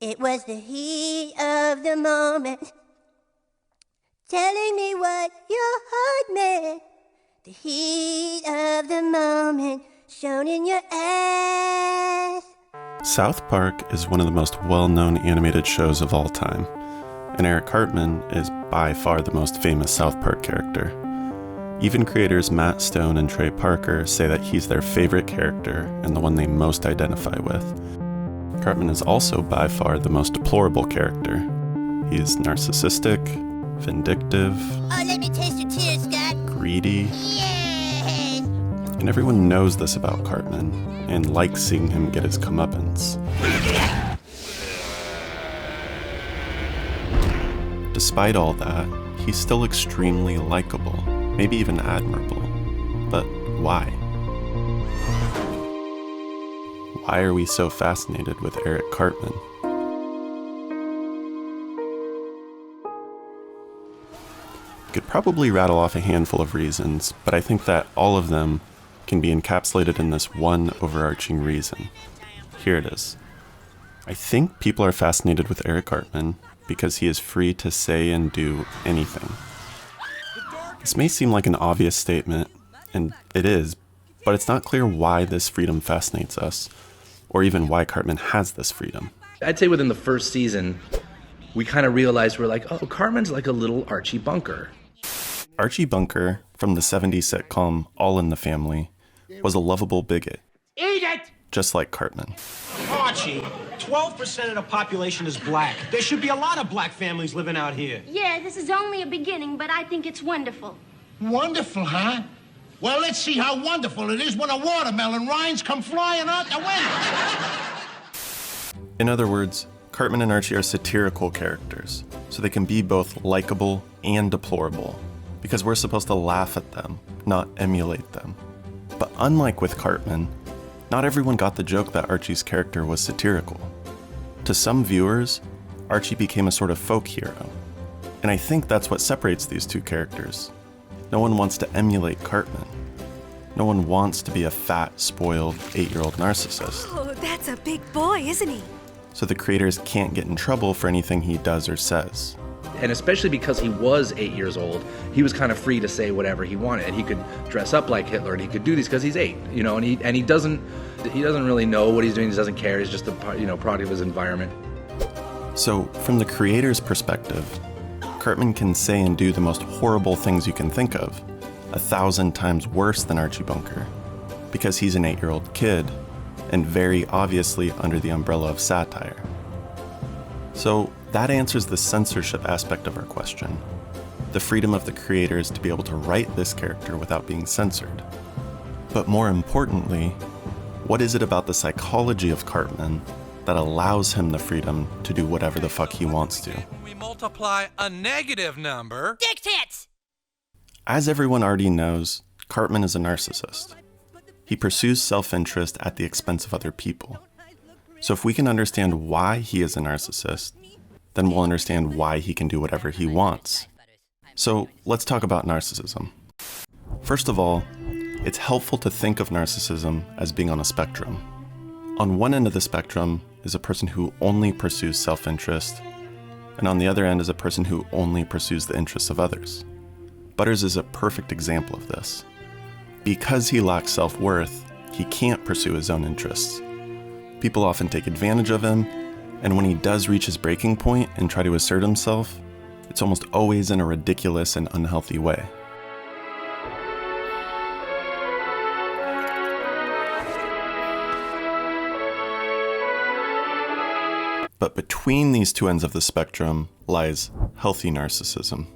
It was the heat of the moment, telling me what your heart meant. The heat of the moment, shown in your eyes. South Park is one of the most well-known animated shows of all time, and Eric Cartman is by far the most famous South Park character. Even creators Matt Stone and Trey Parker say that he's their favorite character and the one they most identify with. Cartman is also by far the most deplorable character. He's narcissistic, vindictive, Let me taste your tears, Scott. greedy, Yes! and everyone knows this about Cartman and likes seeing him get his comeuppance. Despite all that, he's still extremely likable, maybe even admirable. But why? Why are we so fascinated with Eric Cartman? You could probably rattle off a handful of reasons, but I think that all of them can be encapsulated in this one overarching reason. Here it is. I think people are fascinated with Eric Cartman because he is free to say and do anything. This may seem like an obvious statement, and it is, but it's not clear why this freedom fascinates us, or even why Cartman has this freedom. I'd say within the first season, we kind of realized we're like, oh, Cartman's like a little Archie Bunker. Archie Bunker, from the 70s sitcom All in the Family, was a lovable bigot. Eat it! Just like Cartman. Archie, 12% of the population is black. There should be a lot of black families living out here. Yeah, this is only a beginning, but I think it's wonderful. Wonderful, huh? Well, let's see how wonderful it is when a watermelon rinds come flying out the window. In other words, Cartman and Archie are satirical characters, so they can be both likable and deplorable, because we're supposed to laugh at them, not emulate them. But unlike with Cartman, not everyone got the joke that Archie's character was satirical. To some viewers, Archie became a sort of folk hero, and I think that's what separates these two characters. No one wants to emulate Cartman. No one wants to be a fat, spoiled, 8-year-old narcissist. Oh, that's a big boy, isn't he? So the creators can't get in trouble for anything he does or says. And especially because he was 8 years old, he was kind of free to say whatever he wanted. And he could dress up like Hitler, and he could do these because he's 8, you know. And he doesn't really know what he's doing. He doesn't care. He's just a product of his environment. So from the creator's perspective, Cartman can say and do the most horrible things you can think of, 1,000 times worse than Archie Bunker, because he's an 8-year-old kid, and very obviously under the umbrella of satire. So that answers the censorship aspect of our question, the freedom of the creators to be able to write this character without being censored. But more importantly, what is it about the psychology of Cartman that allows him the freedom to do whatever the fuck he wants to? We multiply a negative number. Dick tits! As everyone already knows, Cartman is a narcissist. He pursues self-interest at the expense of other people. So if we can understand why he is a narcissist, then we'll understand why he can do whatever he wants. So let's talk about narcissism. First of all, it's helpful to think of narcissism as being on a spectrum. On one end of the spectrum is a person who only pursues self-interest, and on the other end is a person who only pursues the interests of others. Butters is a perfect example of this. Because he lacks self-worth, he can't pursue his own interests. People often take advantage of him, and when he does reach his breaking point and try to assert himself, it's almost always in a ridiculous and unhealthy way. But between these two ends of the spectrum lies healthy narcissism.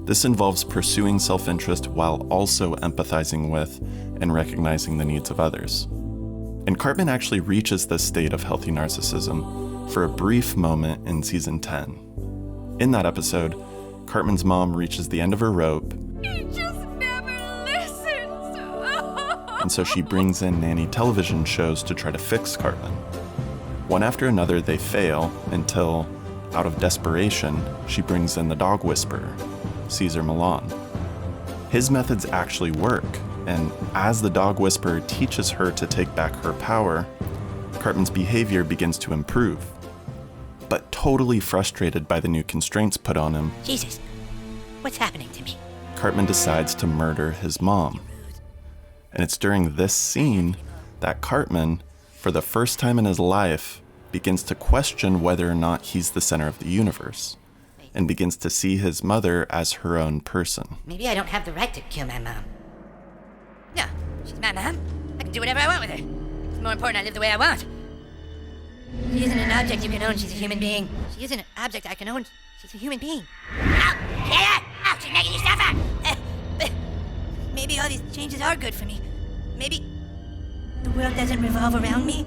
This involves pursuing self-interest while also empathizing with and recognizing the needs of others. And Cartman actually reaches this state of healthy narcissism for a brief moment in season 10. In that episode, Cartman's mom reaches the end of her rope. He just never listens. And so she brings in nanny television shows to try to fix Cartman. One after another, they fail until, out of desperation, she brings in the dog whisperer, Cesar Millan. His methods actually work, and as the dog whisperer teaches her to take back her power, Cartman's behavior begins to improve. but totally frustrated by the new constraints put on him, Jesus, what's happening to me? Cartman decides to murder his mom. And it's during this scene that Cartman, for the first time in his life, begins to question whether or not he's the center of the universe, and begins to see his mother as her own person. Maybe I don't have the right to kill my mom. No, she's my mom. I can do whatever I want with her. It's more important I live the way I want. She isn't an object you can own, she's a human being. She isn't an object I can own, she's a human being. Ow! Kayla! Ow, she's making you suffer! Maybe all these changes are good for me. Maybe the world doesn't revolve around me.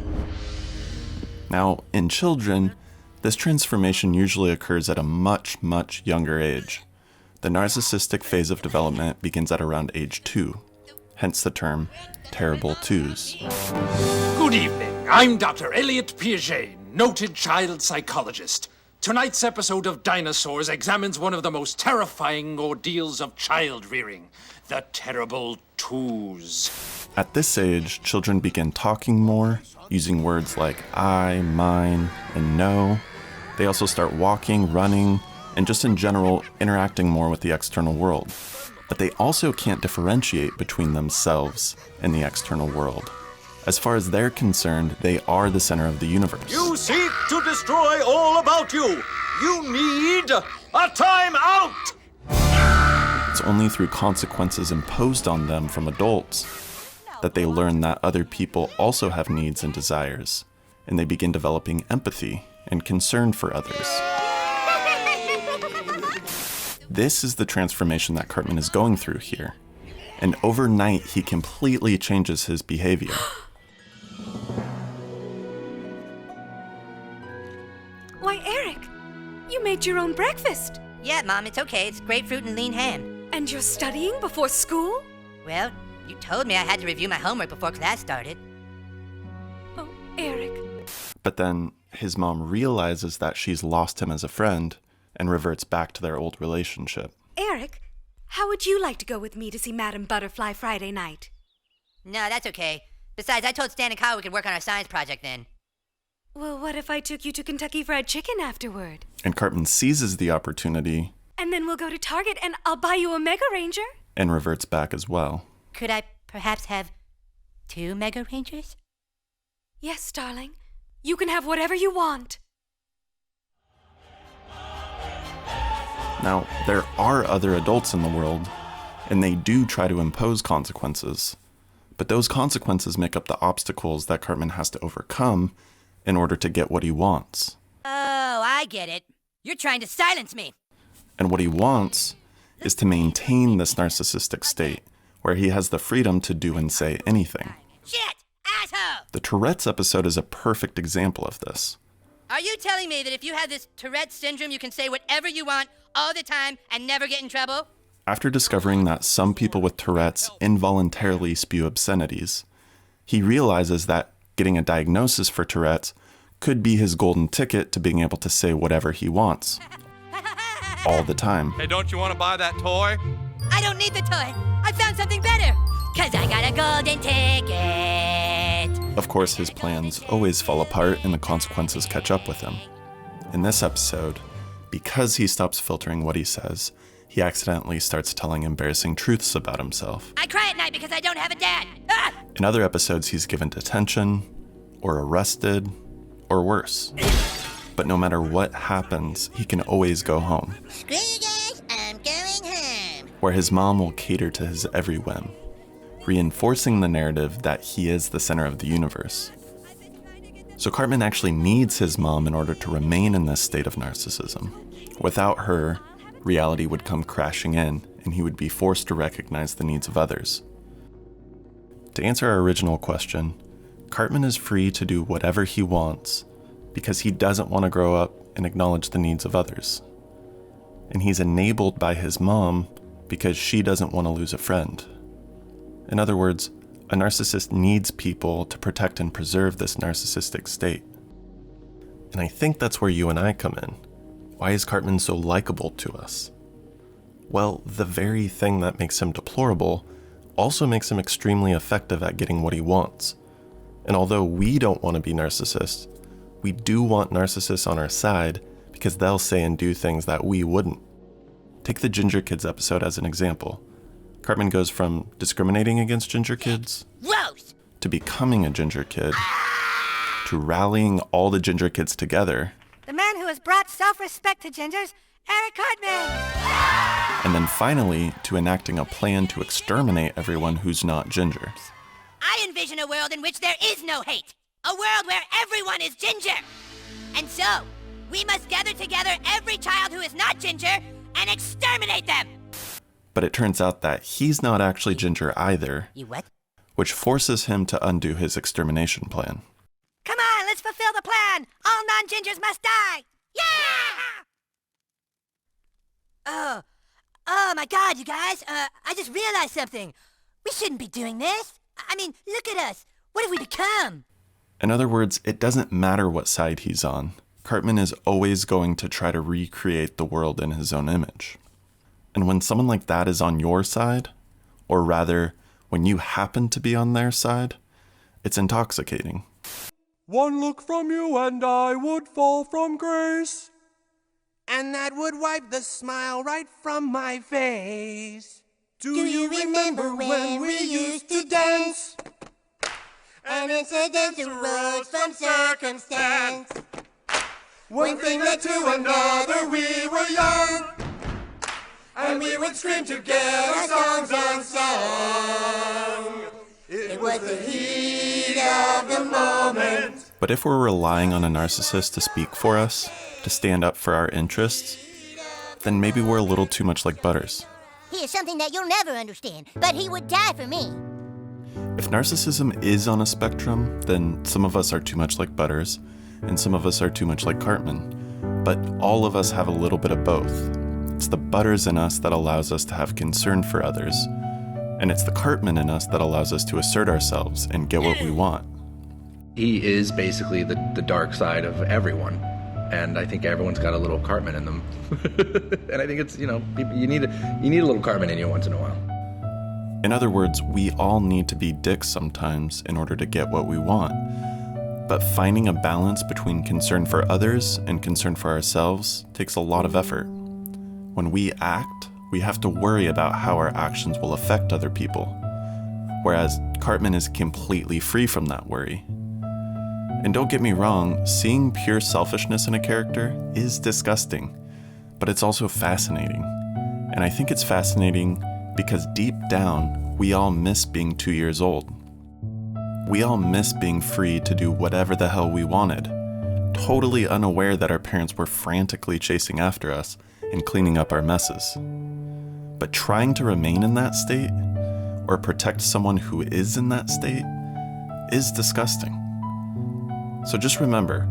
Now, in children, this transformation usually occurs at a much, much younger age. The narcissistic phase of development begins at around age 2, hence the term terrible twos. Good evening. I'm Dr. Elliot Piaget, noted child psychologist. Tonight's episode of Dinosaurs examines one of the most terrifying ordeals of child rearing, the terrible twos. At this age, children begin talking more, using words like I, mine, and no. They also start walking, running, and just in general, interacting more with the external world. But they also can't differentiate between themselves and the external world. As far as they're concerned, they are the center of the universe. You seek to destroy all about you. You need a time out. It's only through consequences imposed on them from adults that they learn that other people also have needs and desires, and they begin developing empathy and concern for others. This is the transformation that Cartman is going through here, and overnight he completely changes his behavior. Why, Eric, you made your own breakfast. Yeah, Mom, it's okay. It's grapefruit and lean ham. And you're studying before school? Well, you told me I had to review my homework before class started. Oh, Eric. But then his mom realizes that she's lost him as a friend and reverts back to their old relationship. Eric, how would you like to go with me to see Madame Butterfly Friday night? No, that's okay. Besides, I told Stan and Kyle we could work on our science project then. Well, what if I took you to Kentucky Fried Chicken afterward? And Cartman seizes the opportunity And then we'll go to Target and I'll buy you a Mega Ranger. and reverts back as well. Could I perhaps have 2 Mega Rangers? Yes, darling. You can have whatever you want. Now, there are other adults in the world, and they do try to impose consequences. But those consequences make up the obstacles that Cartman has to overcome in order to get what he wants. Oh, I get it. You're trying to silence me. And what he wants is to maintain this narcissistic state, where he has the freedom to do and say anything. Shit! Asshole! The Tourette's episode is a perfect example of this. Are you telling me that if you have this Tourette syndrome, you can say whatever you want all the time and never get in trouble? After discovering that some people with Tourette's involuntarily spew obscenities, he realizes that getting a diagnosis for Tourette's could be his golden ticket to being able to say whatever he wants. All the time. Hey, don't you want to buy that toy? I don't need the toy. I found something better. 'Cause I got a golden ticket. Of course, his plans always fall apart and the consequences catch up with him. In this episode, because he stops filtering what he says, he accidentally starts telling embarrassing truths about himself. I cry at night because I don't have a dad. Ah! In other episodes, he's given detention, or arrested, or worse. But no matter what happens, he can always go home, Screw you guys, I'm going home. where his mom will cater to his every whim, reinforcing the narrative that he is the center of the universe. So Cartman actually needs his mom in order to remain in this state of narcissism. Without her, reality would come crashing in, and he would be forced to recognize the needs of others. To answer our original question, Cartman is free to do whatever he wants because he doesn't want to grow up and acknowledge the needs of others. And he's enabled by his mom because she doesn't want to lose a friend. In other words, a narcissist needs people to protect and preserve this narcissistic state. And I think that's where you and I come in. Why is Cartman so likable to us? Well, the very thing that makes him deplorable also makes him extremely effective at getting what he wants. And although we don't want to be narcissists, we do want narcissists on our side because they'll say and do things that we wouldn't. Take the Ginger Kids episode as an example. Cartman goes from discriminating against ginger kids Gross! to becoming a ginger kid to rallying all the ginger kids together. The man who has brought self-respect to gingers, Eric Cartman! And then finally to enacting a plan to exterminate everyone who's not ginger. I envision a world in which there is no hate. A world where everyone is ginger. And so, we must gather together every child who is not ginger and exterminate them. But it turns out that he's not actually ginger either. You what? Which forces him to undo his extermination plan. Come on, let's fulfill the plan! All non-gingers must die! Yeah! Oh my God, you guys. I just realized something. We shouldn't be doing this. I mean, look at us. What have we become? In other words, it doesn't matter what side he's on. Cartman is always going to try to recreate the world in his own image. And when someone like that is on your side, or rather, when you happen to be on their side, it's intoxicating. One look from you and I would fall from grace. And that would wipe the smile right from my face. Do you remember when we used to dance? And incidents arose from circumstance. One thing led to another, we were young. And we would scream to get our songs unsung. It was the heat of the moment. But if we're relying on a narcissist to speak for us, to stand up for our interests, then maybe we're a little too much like Butters. He is something that you'll never understand, but he would die for me. If narcissism is on a spectrum, then some of us are too much like Butters, and some of us are too much like Cartman. But all of us have a little bit of both. It's the Butters in us that allows us to have concern for others, and it's the Cartman in us that allows us to assert ourselves and get what we want. He is basically the dark side of everyone. And I think everyone's got a little Cartman in them. And I think it's, you need a little Cartman in you once in a while. In other words, we all need to be dicks sometimes in order to get what we want. But finding a balance between concern for others and concern for ourselves takes a lot of effort. When we act, we have to worry about how our actions will affect other people, whereas Cartman is completely free from that worry. And don't get me wrong, seeing pure selfishness in a character is disgusting, but it's also fascinating. And I think it's fascinating because deep down, we all miss being 2 years old. We all miss being free to do whatever the hell we wanted, totally unaware that our parents were frantically chasing after us and cleaning up our messes. But trying to remain in that state, or protect someone who is in that state, is disgusting. So just remember,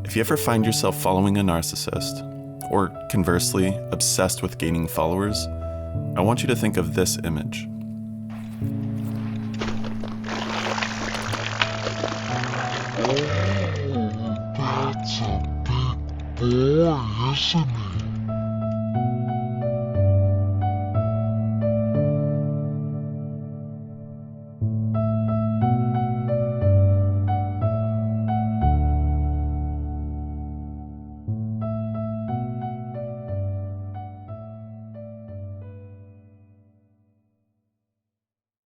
if you ever find yourself following a narcissist, or conversely, obsessed with gaining followers, I want you to think of this image. That's a big boy, isn't it?